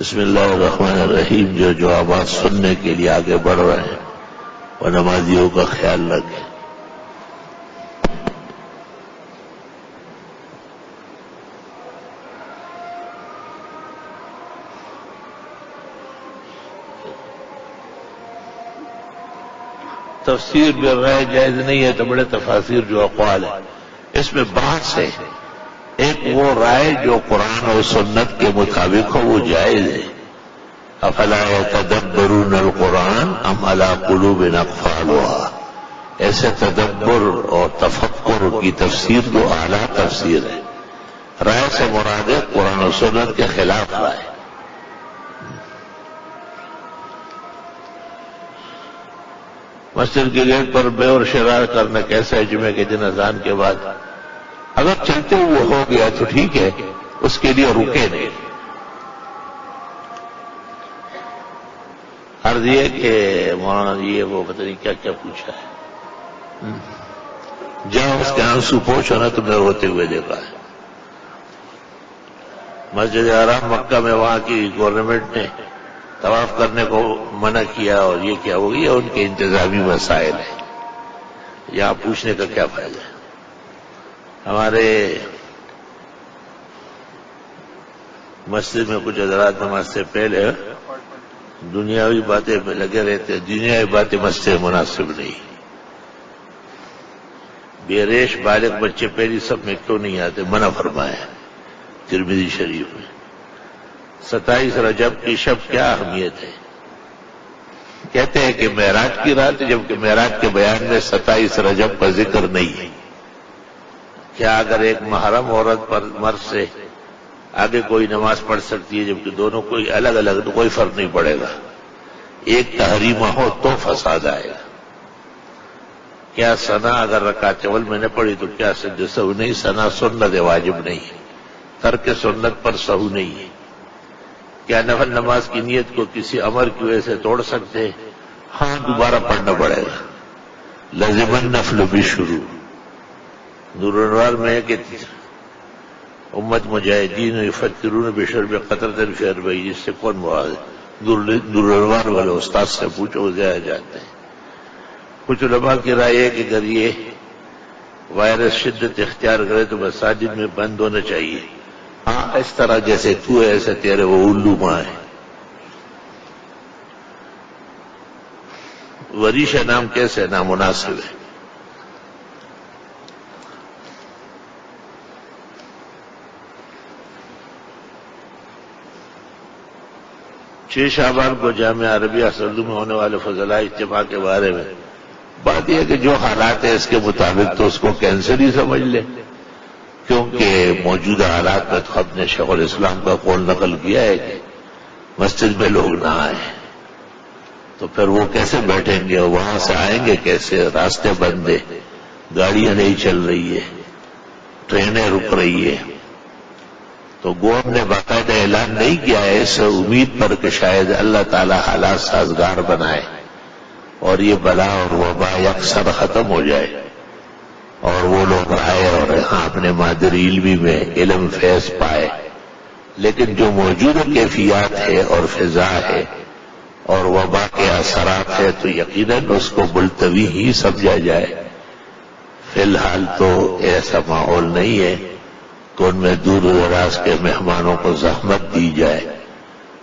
بسم اللہ الرحمن الرحیم. جو آواز سننے کے لیے آگے بڑھ رہے ہیں وہ نمازیوں کا خیال رکھیں. تفسیر بھی رائے جائز نہیں ہے تو بڑے تفاسیر جو اقوال ہے اس میں بحث ہے. ایک وہ رائے جو قرآن اور سنت کے مطابق ہو وہ جائز ہے. افلا یتدبرون القرآن ام علی قلوب اقفالها. ایسے تدبر اور تفکر کی تفسیر تو اعلیٰ تفسیر ہے. رائے سے مراد ہے قرآن و سنت کے خلاف رائے. مسجد کے گیٹ پر بے اور شرار کرنا کیسا ہے جمعے کے دن اذان کے بعد؟ اگر چلتے ہوئے ہو گیا تو ٹھیک ہے، اس کے لیے رکے نہیں. عرض یہ کہ مولانا یہ وہ پتہ نہیں کیا کیا پوچھا ہے. جہاں اس کے آنسو پوچھو نا تم نے روتے ہوئے دیکھا ہے. مسجد حرام مکہ میں وہاں کی گورنمنٹ نے طواف کرنے کو منع کیا اور یہ کیا ہو گیا، ان کے انتظامی مسائل ہیں. یہاں پوچھنے کا کیا فائدہ ہے؟ ہمارے مسجد میں کچھ حضرات نماز سے پہلے دنیاوی باتیں میں لگے رہتے. دنیاوی باتیں مسجد میں مناسب نہیں. بے ریش بالغ بچے پہلی سب میں کیوں نہیں آتے؟ منع فرمایا ترمذی شریف میں. 27 رجب کی شب کیا اہمیت ہے؟ کہتے ہیں کہ معراج کی رات ہے، جبکہ معراج کے بیان میں 27 رجب کا ذکر نہیں ہے. کیا اگر ایک محرم عورت پر مرد سے آگے کوئی نماز پڑھ سکتی ہے جبکہ دونوں کوئی الگ الگ تو کوئی فرق نہیں پڑے گا؟ ایک تحریمہ ہو تو فساد آئے گا. کیا ثنا اگر رکعت اول میں نہ پڑھی تو کیا سجدہ سہو نہیں؟ ثنا سنت واجب نہیں ہے، ترک سنت پر سہو نہیں ہے. کیا نفل نماز کی نیت کو کسی امر کی وجہ سے توڑ سکتے؟ ہاں، دوبارہ پڑھنا پڑے گا. لازم النفل بشروع. نور الانوار میں ہے کہ امت مجاہدین یفترون بشرب قطرۃ فی اربعین. اس سے کون مراد ہے؟ نور الانوار والے استاد سے پوچھو، وہ زیادہ جانتے ہیں. کچھ علماء کی رائے ہے کہ اگر یہ وائرس شدت اختیار کرے تو مساجد میں بند ہونا چاہیے. ہاں، اس طرح جیسے تو ہے ایسے تیرے وہ الو ماں ہے. وریشہ نام کیسے نامناسب ہے؟ چھ شعبان کو جامعہ عربیہ سردو میں ہونے والے فضلہ اجتماع کے بارے میں بات یہ ہے کہ جو حالات ہے اس کے مطابق تو اس کو کینسر ہی سمجھ لے، کیونکہ موجودہ حالات میں تو خود نے شیخ الاسلام کا قول نقل کیا ہے کہ مسجد میں لوگ نہ آئیں تو پھر وہ کیسے بیٹھیں گے؟ وہاں سے آئیں گے کیسے؟ راستے بند ہیں، گاڑیاں نہیں چل رہی ہے، ٹرینیں رک رہی ہے. تو گو ہم نے باقاعدہ اعلان نہیں کیا ہے اس امید پر کہ شاید اللہ تعالی حالات سازگار بنائے اور یہ بلا اور وبا یکسر ختم ہو جائے اور وہ لوگ آئے اور یہاں اپنے مادری علمی میں علم فیض پائے. لیکن جو موجودہ کیفیات ہے اور فضا ہے اور وبا کے اثرات ہے تو یقیناً اس کو ملتوی ہی سمجھا جائے. فی الحال تو ایسا ماحول نہیں ہے کہ ان میں دور دراز کے مہمانوں کو زحمت دی جائے،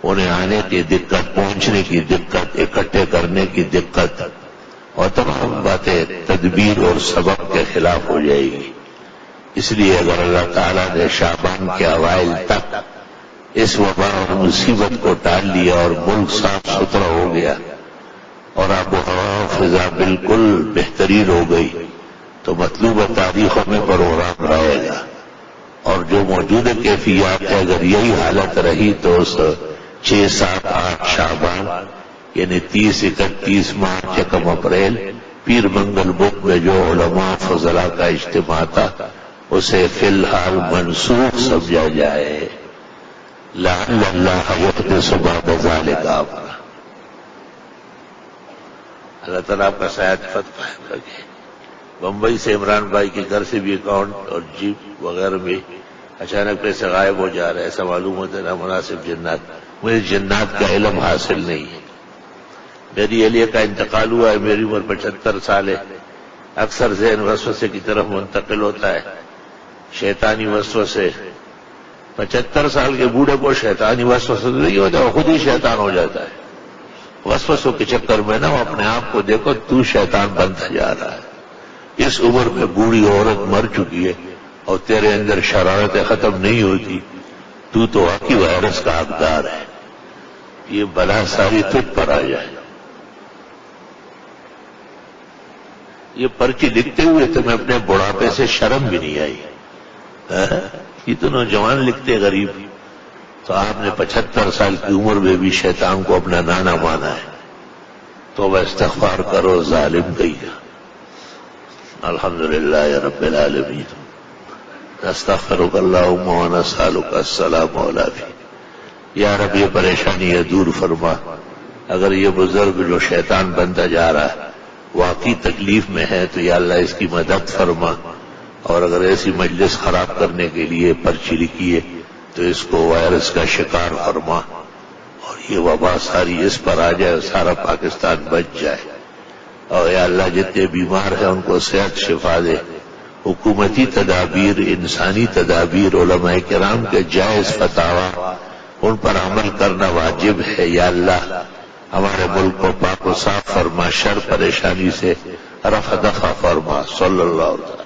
انہیں آنے کی دقت، پہنچنے کی دقت، اکٹھے کرنے کی دقت اور تمام باتیں تدبیر اور سبب کے خلاف ہو جائے گی. اس لیے اگر اللہ تعالیٰ نے شعبان کے اوائل تک اس وبا اور مصیبت کو ٹال لیا اور ملک صاف ستھرا ہو گیا اور آب و ہوا فضا بالکل بہترین ہو گئی تو مطلوبہ تاریخوں میں پروگرام رہے گا. اور جو موجودہ کیفیات ہے اگر یہی حالت رہی تو اس 6، 7، 8 شعبان یعنی 30، 31 مارچ، 1 اپریل پیر منگل بدھ میں جو علماء فضلاء کا اجتماع تھا اسے فی الحال منسوخ سمجھا جائے. لعل اللہ یحدث بعد ذلک امرا. اللہ تعالیٰ آپ کا سعادت قائم رکھے. بمبئی سے عمران بھائی کے گھر سے بھی اکاؤنٹ اور جیپ وغیرہ بھی اچانک پیسے غائب ہو جا رہے، ایسا معلوم ہوتا ہے نامناسب جنات مجھے جنات کا علم حاصل نہیں ہے۔ میری اہلیہ کا انتقال ہوا ہے، میری عمر 75 سال ہے۔ اکثر ذہن وسوسے کی طرف منتقل ہوتا ہے، شیطانی وسوسے۔ 75 سال کے بوڑھے کو شیطانی وسوسے نہیں ہوتا، وہ خود ہی شیطان ہو جاتا ہے۔ وسوسوں کے چکر میں نہ وہ اپنے آپ کو دیکھو تو شیطان بنتا جا رہا ہے۔ اس عمر میں بوڑھی عورت مر چکی ہے اور تیرے اندر شرارتیں ختم نہیں ہوتی، تو واقعی وائرس کا حقدار ہے۔ یہ بلا ساری تجھ پر آ جائے۔ یہ پرچی لکھتے ہوئے تمہیں اپنے بڑھاپے سے شرم بھی نہیں آئی۔ یہ تو نوجوان لکھتے غریب، تو آپ نے 75 سال کی عمر میں بھی شیطان کو اپنا نانا مانا ہے۔ تو وہ استغفار کرو، ظالم کہیے۔ الحمدللہ رب العالمین، نستغفرک اللہم ونسألک السلام علیکم۔ یا رب یہ پریشانی ہے دور فرما۔ اگر یہ بزرگ جو شیطان بنتا جا رہا ہے واقعی تکلیف میں ہے تو یا اللہ اس کی مدد فرما، اور اگر ایسی مجلس خراب کرنے کے لیے پرچی لکھی ہے تو اس کو وائرس کا شکار فرما، اور یہ وبا ساری اس پر آ جائے اور سارا پاکستان بچ جائے۔ اور یا اللہ جتنے بیمار ہیں ان کو صحت شفا دے۔ حکومتی تدابیر، انسانی تدابیر، علماء کرام کے جائز فتاوی ان پر عمل کرنا واجب ہے۔ یا اللہ ہمارے ملک کو پاک و صاف فرما، شر پریشانی سے رفع دفع فرما۔ صلی اللہ علیہ وسلم۔